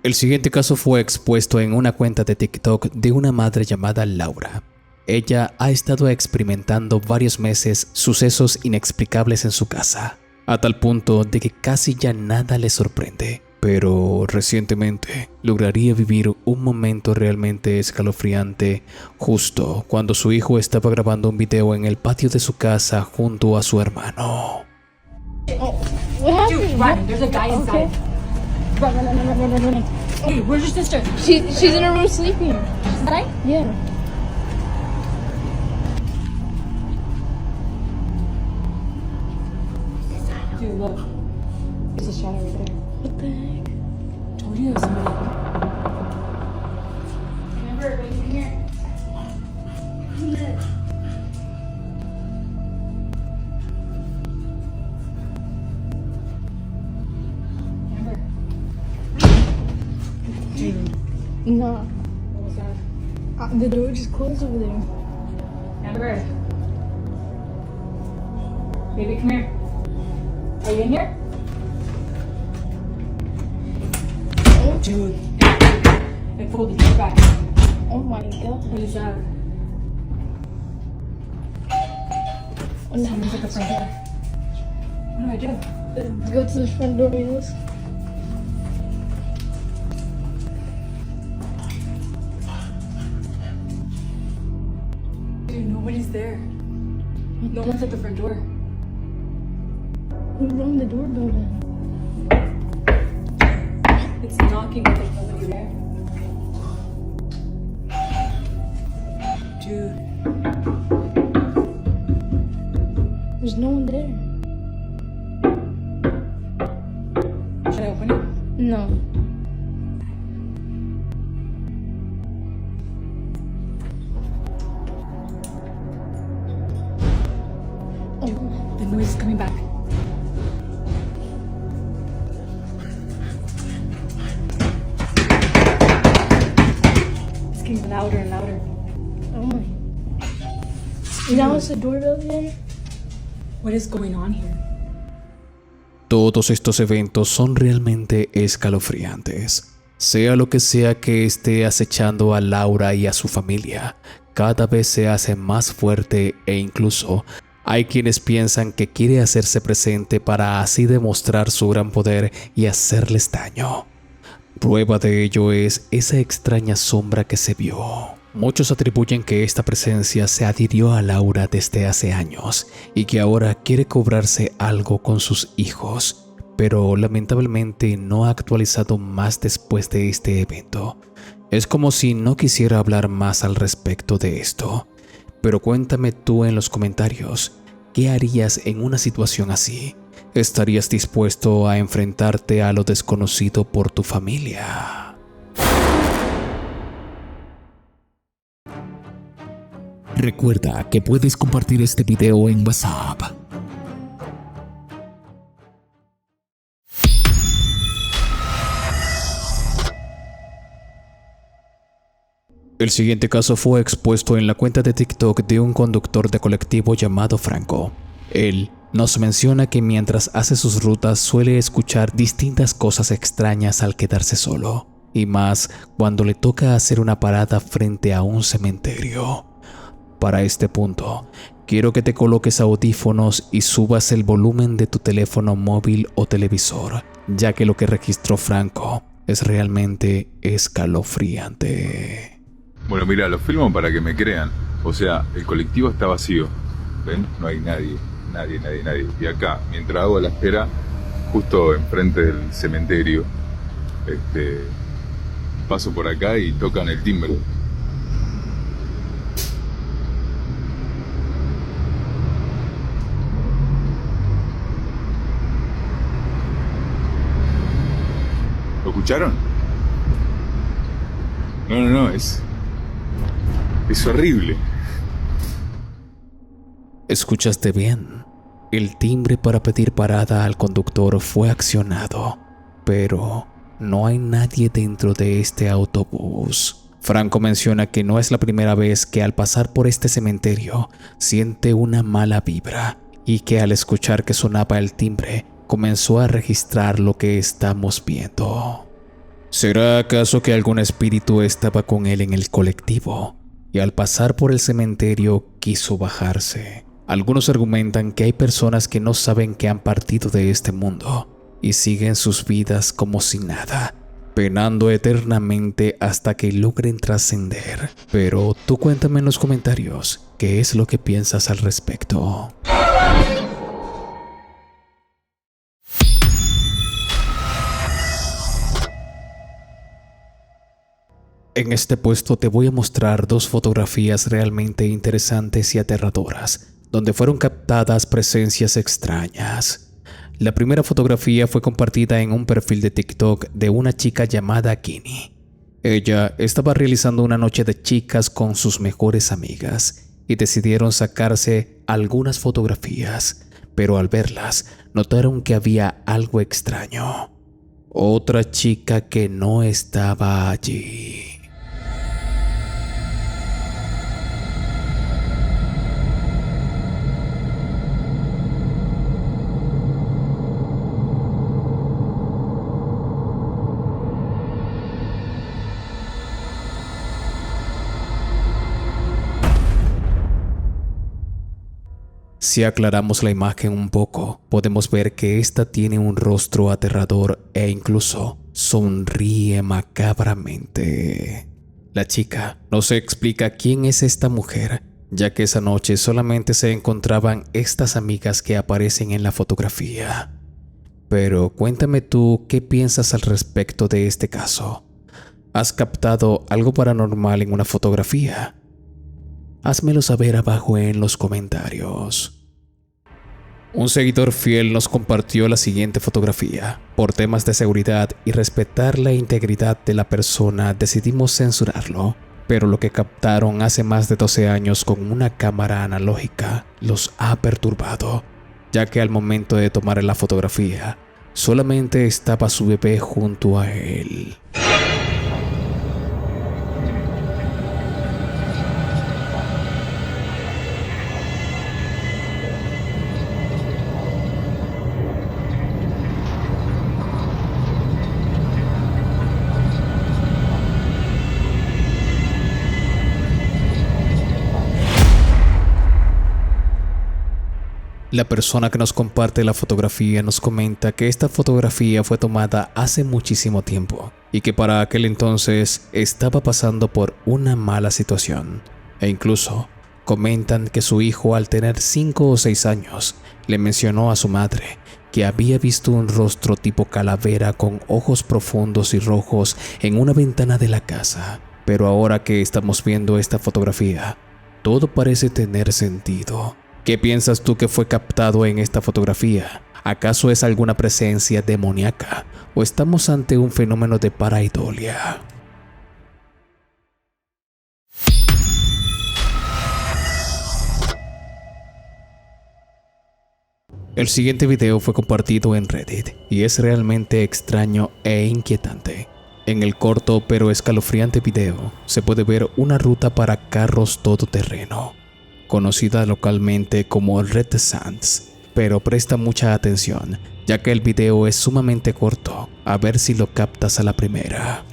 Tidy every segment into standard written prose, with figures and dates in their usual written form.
El siguiente caso fue expuesto en una cuenta de TikTok de una madre llamada Laura. Ella ha estado experimentando varios meses sucesos inexplicables en su casa, a tal punto de que casi ya nada le sorprende. Pero recientemente lograría vivir un momento realmente escalofriante justo cuando su hijo estaba grabando un video en el patio de su casa junto a su hermano. Oh, what happened? Dude, run. There's a guy inside. Okay. Run. Hey, where's your sister? She's in her room sleeping. She's right? Yeah. Dude, look. There's a shadow right there. What the heck? Told you there's somebody. Remember, wait in here. Remember? Dude, No. what was that? The door just closed over there. Amber. Baby, come here. Are you in here? Oh, Dude. I pulled the door back. oh my god. What is that? Oh, no. Someone's at the front door. What do I do? Go to the front door, Milos. Dude, nobody's there. No one's at the front door. Who rang the doorbell then? It's knocking, but there's nobody there. Dude, There's no one there. should I open it? No. Oh, The noise is coming back. It's getting louder and louder. oh my. Now it's the doorbell again? What is going on here? Todos estos eventos son realmente escalofriantes. Sea lo que sea que esté acechando a Laura y a su familia, cada vez se hace más fuerte e incluso hay quienes piensan que quiere hacerse presente para así demostrar su gran poder y hacerles daño. Prueba de ello es esa extraña sombra que se vio. Muchos atribuyen que esta presencia se adhirió a Laura desde hace años y que ahora quiere cobrarse algo con sus hijos, pero lamentablemente no ha actualizado más después de este evento. Es como si no quisiera hablar más al respecto de esto. Pero cuéntame tú en los comentarios, ¿qué harías en una situación así? ¿Estarías dispuesto a enfrentarte a lo desconocido por tu familia? Recuerda que puedes compartir este video en WhatsApp. El siguiente caso fue expuesto en la cuenta de TikTok de un conductor de colectivo llamado Franco. Él nos menciona que mientras hace sus rutas suele escuchar distintas cosas extrañas al quedarse solo, y más cuando le toca hacer una parada frente a un cementerio. Para este punto, quiero que te coloques audífonos y subas el volumen de tu teléfono móvil o televisor, ya que lo que registró Franco es realmente escalofriante. Bueno, mira, lo filmo para que me crean. O sea, el colectivo está vacío. ¿Ven? No hay nadie. Nadie. Y acá, mientras hago la espera, justo enfrente del cementerio, paso por acá y tocan el timbre. ¿Lo escucharon? No, es horrible. ¿Escuchaste bien? El timbre para pedir parada al conductor fue accionado, pero no hay nadie dentro de este autobús. Franco menciona que no es la primera vez que al pasar por este cementerio siente una mala vibra y que al escuchar que sonaba el timbre comenzó a registrar lo que estamos viendo. ¿Será acaso que algún espíritu estaba con él en el colectivo y al pasar por el cementerio quiso bajarse? Algunos argumentan que hay personas que no saben que han partido de este mundo y siguen sus vidas como si nada, penando eternamente hasta que logren trascender. Pero tú cuéntame en los comentarios qué es lo que piensas al respecto. En este puesto te voy a mostrar dos fotografías realmente interesantes y aterradoras, donde fueron captadas presencias extrañas. La primera fotografía fue compartida en un perfil de TikTok de una chica llamada Kini. Ella estaba realizando una noche de chicas con sus mejores amigas y decidieron sacarse algunas fotografías, pero al verlas notaron que había algo extraño. Otra chica que no estaba allí. Si aclaramos la imagen un poco, podemos ver que esta tiene un rostro aterrador e incluso sonríe macabramente. La chica no se explica quién es esta mujer, ya que esa noche solamente se encontraban estas amigas que aparecen en la fotografía. Pero cuéntame tú qué piensas al respecto de este caso. ¿Has captado algo paranormal en una fotografía? Házmelo saber abajo en los comentarios. Un seguidor fiel nos compartió la siguiente fotografía. Por temas de seguridad y respetar la integridad de la persona, decidimos censurarlo, pero lo que captaron hace más de 12 años con una cámara analógica los ha perturbado, ya que al momento de tomar la fotografía, solamente estaba su bebé junto a él. La persona que nos comparte la fotografía nos comenta que esta fotografía fue tomada hace muchísimo tiempo y que para aquel entonces estaba pasando por una mala situación. E incluso comentan que su hijo, al tener 5 o 6 años, le mencionó a su madre que había visto un rostro tipo calavera con ojos profundos y rojos en una ventana de la casa. Pero ahora que estamos viendo esta fotografía, todo parece tener sentido. ¿Qué piensas tú que fue captado en esta fotografía? ¿Acaso es alguna presencia demoníaca o estamos ante un fenómeno de pareidolia? El siguiente video fue compartido en Reddit y es realmente extraño e inquietante. En el corto pero escalofriante video se puede ver una ruta para carros todoterreno, conocida localmente como Red Sands, pero presta mucha atención, ya que el video es sumamente corto, a ver si lo captas a la primera.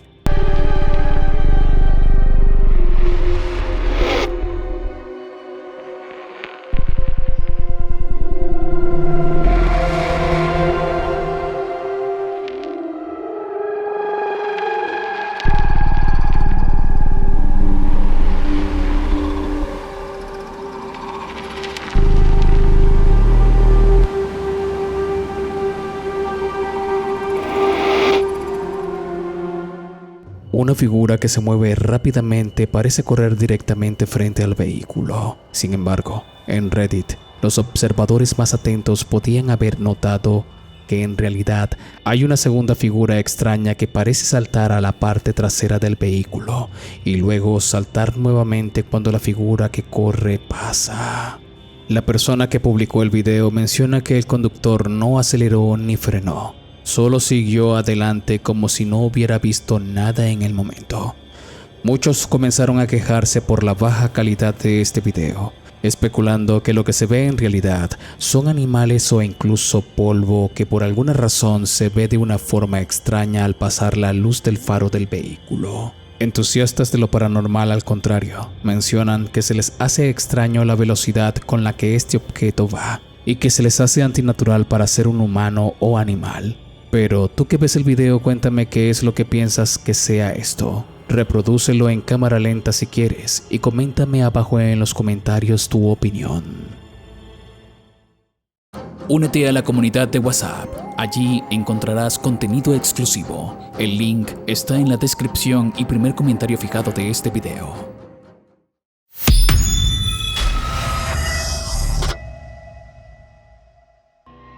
Una figura que se mueve rápidamente parece correr directamente frente al vehículo. Sin embargo, en Reddit, los observadores más atentos podían haber notado que en realidad hay una segunda figura extraña que parece saltar a la parte trasera del vehículo y luego saltar nuevamente cuando la figura que corre pasa. La persona que publicó el video menciona que el conductor no aceleró ni frenó. Solo siguió adelante como si no hubiera visto nada en el momento. Muchos comenzaron a quejarse por la baja calidad de este video, especulando que lo que se ve en realidad son animales o incluso polvo que por alguna razón se ve de una forma extraña al pasar la luz del faro del vehículo. Entusiastas de lo paranormal, al contrario, mencionan que se les hace extraño la velocidad con la que este objeto va y que se les hace antinatural para ser un humano o animal. Pero tú que ves el video, cuéntame qué es lo que piensas que sea esto. Reprodúcelo en cámara lenta si quieres y coméntame abajo en los comentarios tu opinión. Únete a la comunidad de WhatsApp. Allí encontrarás contenido exclusivo. El link está en la descripción y primer comentario fijado de este video.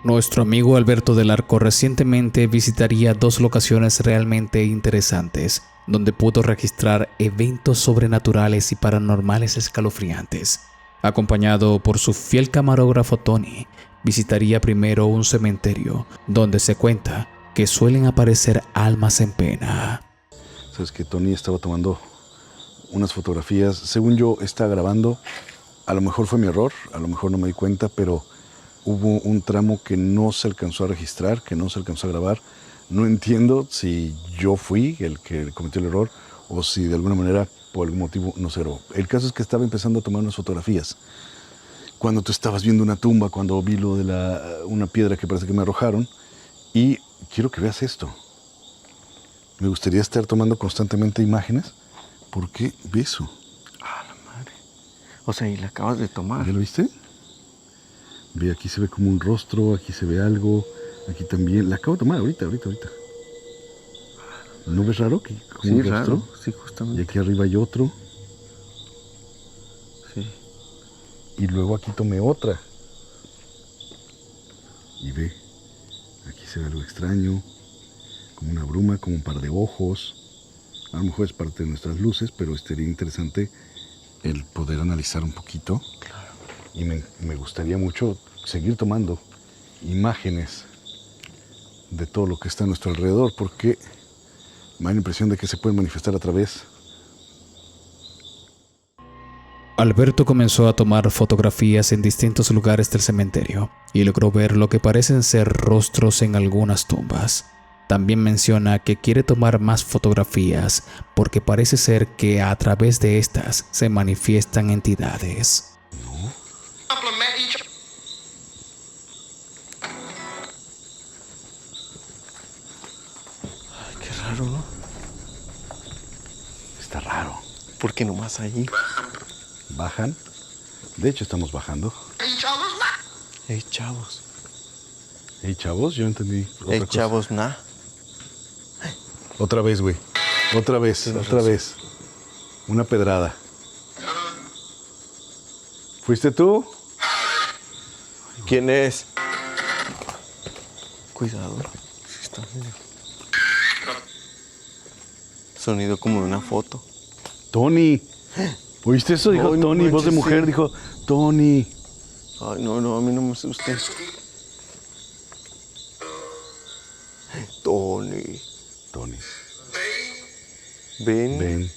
Nuestro amigo Alberto del Arco recientemente visitaría dos locaciones realmente interesantes, donde pudo registrar eventos sobrenaturales y paranormales escalofriantes. Acompañado por su fiel camarógrafo Tony, visitaría primero un cementerio, donde se cuenta que suelen aparecer almas en pena. Sabes que Tony estaba tomando unas fotografías, según yo estaba grabando, a lo mejor fue mi error, a lo mejor no me di cuenta, pero hubo un tramo que no se alcanzó a registrar, que no se alcanzó a grabar. No entiendo si yo fui el que cometió el error o si de alguna manera, por algún motivo, no se grabó. El caso es que estaba empezando a tomar unas fotografías. Cuando tú estabas viendo una tumba, cuando vi lo de una piedra que parece que me arrojaron, y quiero que veas esto. Me gustaría estar tomando constantemente imágenes, porque ve eso. Ah, la madre. O sea, y la acabas de tomar. ¿Ya lo viste? Ve, aquí se ve como un rostro, aquí se ve algo, aquí también. La acabo de tomar ahorita. ¿No ves raro? Que como Sí, un rostro. raro. Sí, justamente. Y aquí arriba hay otro. Sí. Y luego aquí tomé otra. Y ve, aquí se ve algo extraño, como una bruma, como un par de ojos. A lo mejor es parte de nuestras luces, pero sería interesante el poder analizar un poquito. Claro. Y me gustaría mucho seguir tomando imágenes de todo lo que está a nuestro alrededor, porque me da la impresión de que se pueden manifestar a través. Alberto comenzó a tomar fotografías en distintos lugares del cementerio y logró ver lo que parecen ser rostros en algunas tumbas. También menciona que quiere tomar más fotografías porque parece ser que a través de estas se manifiestan entidades. Ay, qué raro, ¿no? Está raro. ¿Por qué nomás ahí? ¿Bajan? De hecho, estamos bajando. Ey, chavos. Hey, chavos, yo entendí otra Ey, cosa. chavos, nah. Otra vez, güey. Otra vez. Una pedrada. ¿Fuiste tú? ¿Quién es? Cuidado. Sí está medio. Sonido como de una foto. Tony. ¿Oíste eso? Dijo Ay, no Tony, voz de manches, mujer, sí. dijo Tony. Ay, no, a mí no me asuste. Tony. Tony, Ven. ven.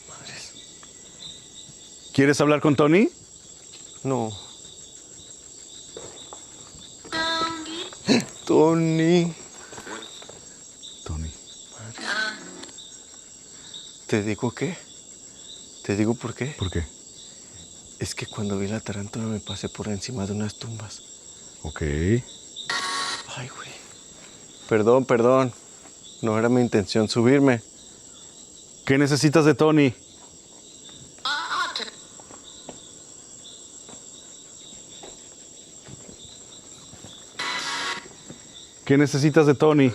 Madres. ¿Quieres hablar con Tony? No. Tony. Tony. ¿Te digo qué? ¿Te digo por qué? ¿Por qué? Es que cuando vi la tarántula me pasé por encima de unas tumbas. Ok. Ay, güey. Perdón. No era mi intención subirme. ¿Qué necesitas de Tony? ¿Qué necesitas de Tony?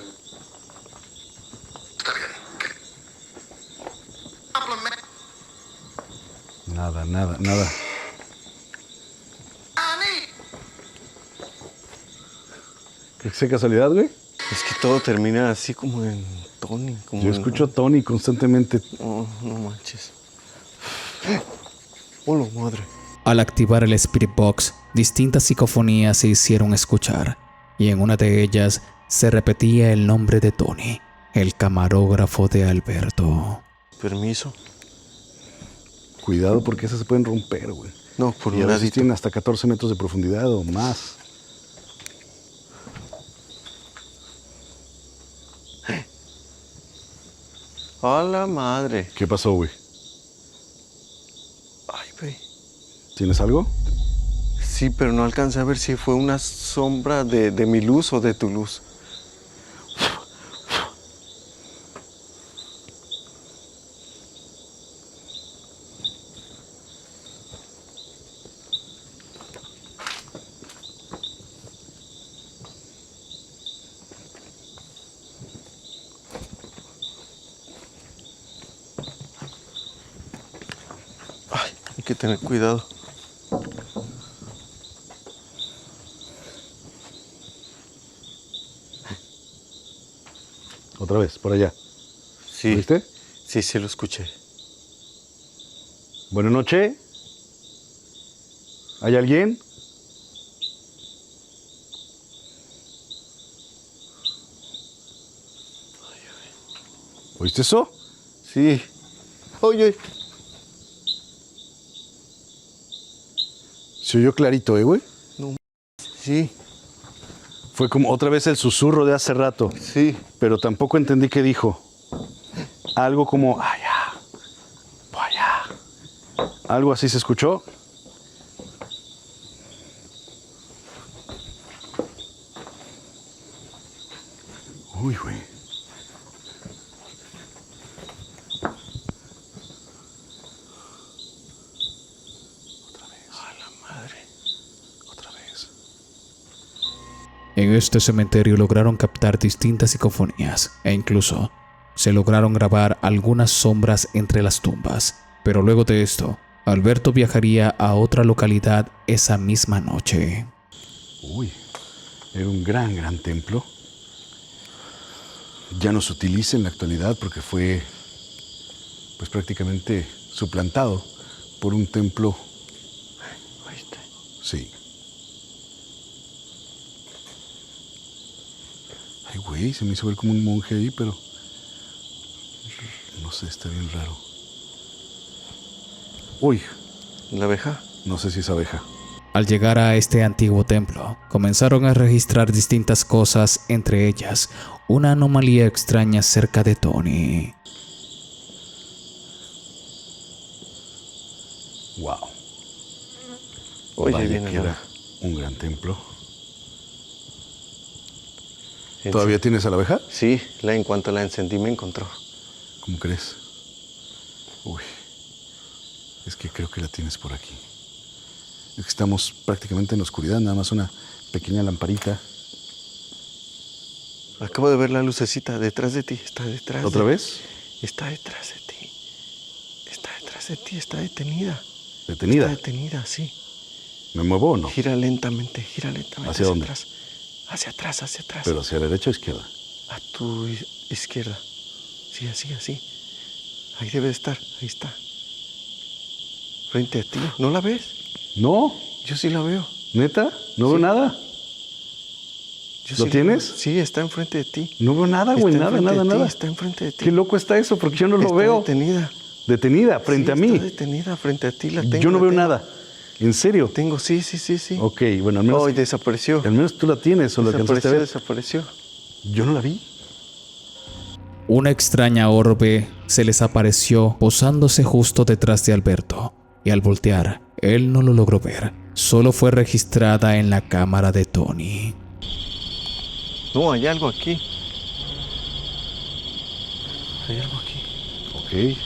Nada. ¿Qué casualidad, güey? Es que todo termina así como en Tony. Como Yo en- escucho a Tony constantemente. Oh, no manches. Hola, madre. Al activar el Spirit Box, distintas psicofonías se hicieron escuchar, y en una de ellas se repetía el nombre de Tony, el camarógrafo de Alberto. Permiso. Cuidado porque esas se pueden romper, güey. No, por Y un a veces ladito. tienen hasta 14 metros de profundidad o más. ¡A la madre! ¿Qué pasó, güey? Ay, güey. ¿Tienes algo? Sí, pero no alcancé a ver si fue una sombra de mi luz o de tu luz. Ay, hay que tener cuidado. Otra vez, por allá. Sí. ¿Viste? Sí, sí lo escuché. Buenas noches. ¿Hay alguien? ¿Oíste eso? Sí. Oye. Se oyó clarito, güey. Sí, Fue como otra vez el susurro de hace rato. sí. Pero tampoco entendí qué dijo. Algo como, allá, allá. Algo así se escuchó. Uy, güey. Otra vez. A la madre. Otra vez. En este cementerio lograron captar distintas psicofonías e incluso se lograron grabar algunas sombras entre las tumbas. Pero luego de esto, Alberto viajaría a otra localidad esa misma noche. Uy, era un gran templo. Ya no se utiliza en la actualidad porque fue pues prácticamente suplantado por un templo. ¿Oíste? Sí. Ay, güey, se me hizo ver como un monje ahí, pero no sé, está bien raro. Uy, ¿La abeja? no sé si es abeja. Al llegar a este antiguo templo, comenzaron a registrar distintas cosas, entre ellas una anomalía extraña cerca de Tony. Wow. Oye, Vaya viene que la era abeja. un gran templo. En ¿Todavía tienes a la abeja? Sí, en cuanto la encendí me encontró. ¿Cómo crees? Uy, es que creo que la tienes por aquí. Es que estamos prácticamente en la oscuridad, nada más una pequeña lamparita. Acabo de ver la lucecita detrás de ti. Está detrás. ¿Otra vez? Está detrás de ti. Está detrás de ti. Está detenida. ¿Detenida? Está detenida, sí. ¿Me muevo o no? Gira lentamente, gira lentamente. ¿Hacia dónde? Atrás. Hacia atrás, hacia atrás. ¿Pero hacia la derecha o izquierda? A tu izquierda. Sí, así, así. Ahí debe de estar. Ahí está. Frente a ti. ¿No la ves? No, Yo sí la veo. ¿neta? ¿No veo Sí. nada? Yo ¿Lo sí la tienes? veo. Sí, está enfrente de ti. No veo nada, güey, Está nada, enfrente nada, de ti, nada. Está enfrente de ti. Qué loco está eso, porque yo no lo Está veo. detenida. Detenida, frente Sí, a mí. Está detenida frente a ti. La tengo. Yo no la veo tengo. nada. ¿En serio? Tengo, sí, sí, sí, sí. Ok, bueno, al menos, Ay, desapareció. al menos tú la tienes o la alcanzaste a ver. Desapareció. Yo no la vi. Una extraña orbe se les apareció posándose justo detrás de Alberto, y al voltear, él no lo logró ver. Solo fue registrada en la cámara de Tony. No, hay algo aquí. Hay algo aquí. Ok.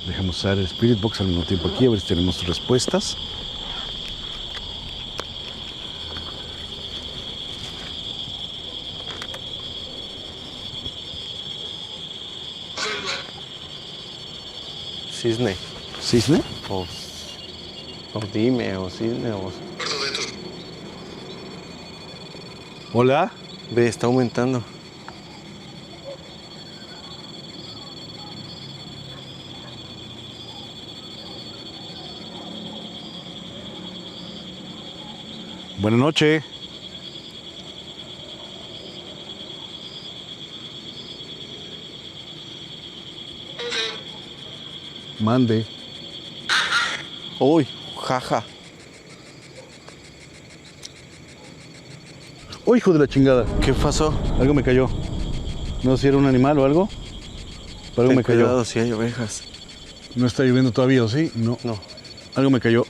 Dejamos usar el Spirit Box al mismo tiempo aquí, a ver si tenemos respuestas. Cisne. ¿Cisne? O dime, o cisne, o... Hola. Ve, está aumentando. Buenas noches. Mande. Uy, jaja. ¡Oh, hijo de la chingada! ¿Qué pasó? Algo me cayó. No sé si era un animal o algo. Pero algo Ten me cayó. cuidado si hay ovejas. No está lloviendo todavía, ¿o sí? No. No. Algo me cayó.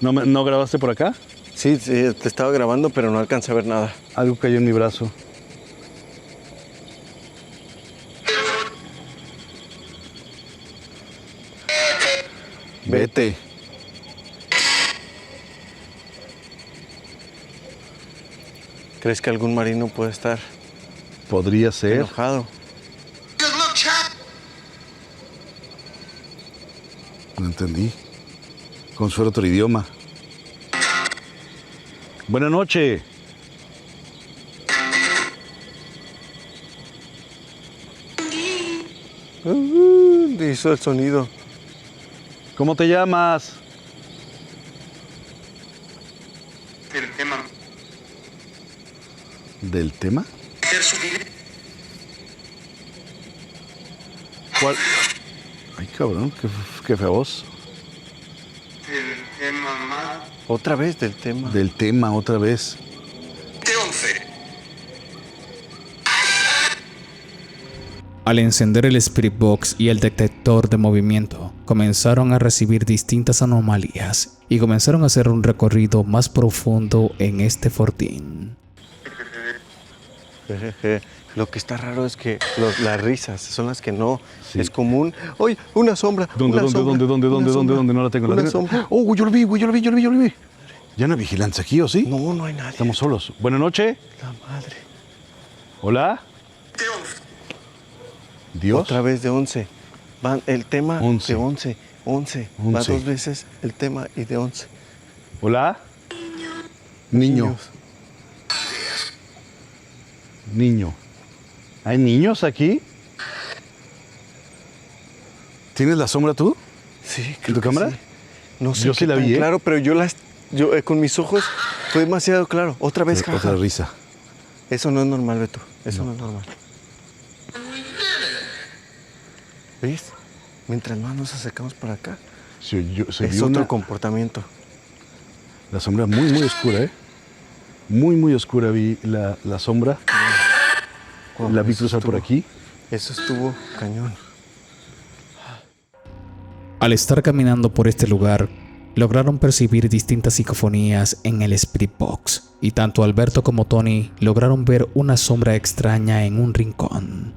¿No grabaste por acá? Sí, te estaba grabando, pero no alcancé a ver nada. Algo cayó en mi brazo. Vete. ¿Crees que algún marino puede estar Podría ser. enojado? No entendí. Consuelo otro idioma. Buenas noches. Hizo el sonido. ¿Cómo te llamas? El tema. ¿Del tema? ¿Cuál? Ay, cabrón, qué fea voz. El tema más. Otra vez del tema. Del tema, otra vez. De 11. Al encender el Spirit Box y el detector de movimiento, comenzaron a recibir distintas anomalías y comenzaron a hacer un recorrido más profundo en este fortín. Lo que está raro es que las risas son las que no Sí. es común. ¡Oye, una sombra! ¿Dónde? una sombra, una sombra, No la tengo. Una sombra. Oh, güey, yo lo vi. ¿Ya no hay vigilancia aquí, o sí? No, no hay nadie. Estamos solos. Buenas noches. La madre. Hola. De 11. Dios. Otra vez de 11. Van el tema 11. de 11. 11. Va 11. 2 veces el tema y de 11. Hola. Niño. Niño. ¿Hay niños aquí? ¿Tienes la sombra tú? Sí, ¿En creo tu que cámara? sí. No sé Yo qué sí la tan vi, ¿eh? claro, pero yo con mis ojos fue demasiado claro. Otra vez, jaja. Otra risa. Eso no es normal, Beto. Eso no es normal. ¿Ves? Mientras más nos acercamos para acá, Se es vio otro comportamiento. la sombra muy, muy oscura, ¿eh? Muy, muy oscura vi la sombra. Wow, La vi eso cruzar por estuvo- aquí. Eso estuvo cañón. Al estar caminando por este lugar, lograron percibir distintas psicofonías en el Spirit Box, y tanto Alberto como Tony lograron ver una sombra extraña en un rincón.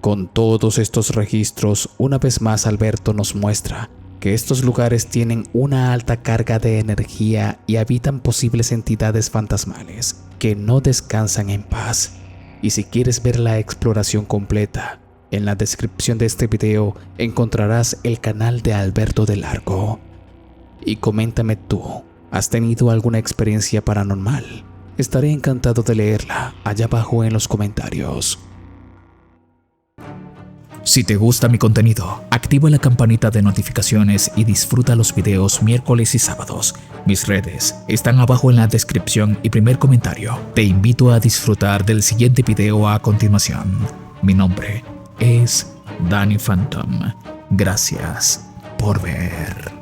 Con todos estos registros, una vez más Alberto nos muestra que estos lugares tienen una alta carga de energía y habitan posibles entidades fantasmales que no descansan en paz. Y si quieres ver la exploración completa, en la descripción de este video encontrarás el canal de Alberto del Largo. Y coméntame tú, ¿has tenido alguna experiencia paranormal? Estaré encantado de leerla allá abajo en los comentarios. Si te gusta mi contenido, activa la campanita de notificaciones y disfruta los videos miércoles y sábados. Mis redes están abajo en la descripción y primer comentario. Te invito a disfrutar del siguiente video a continuación. Mi nombre es Danny Phantom. Gracias por ver.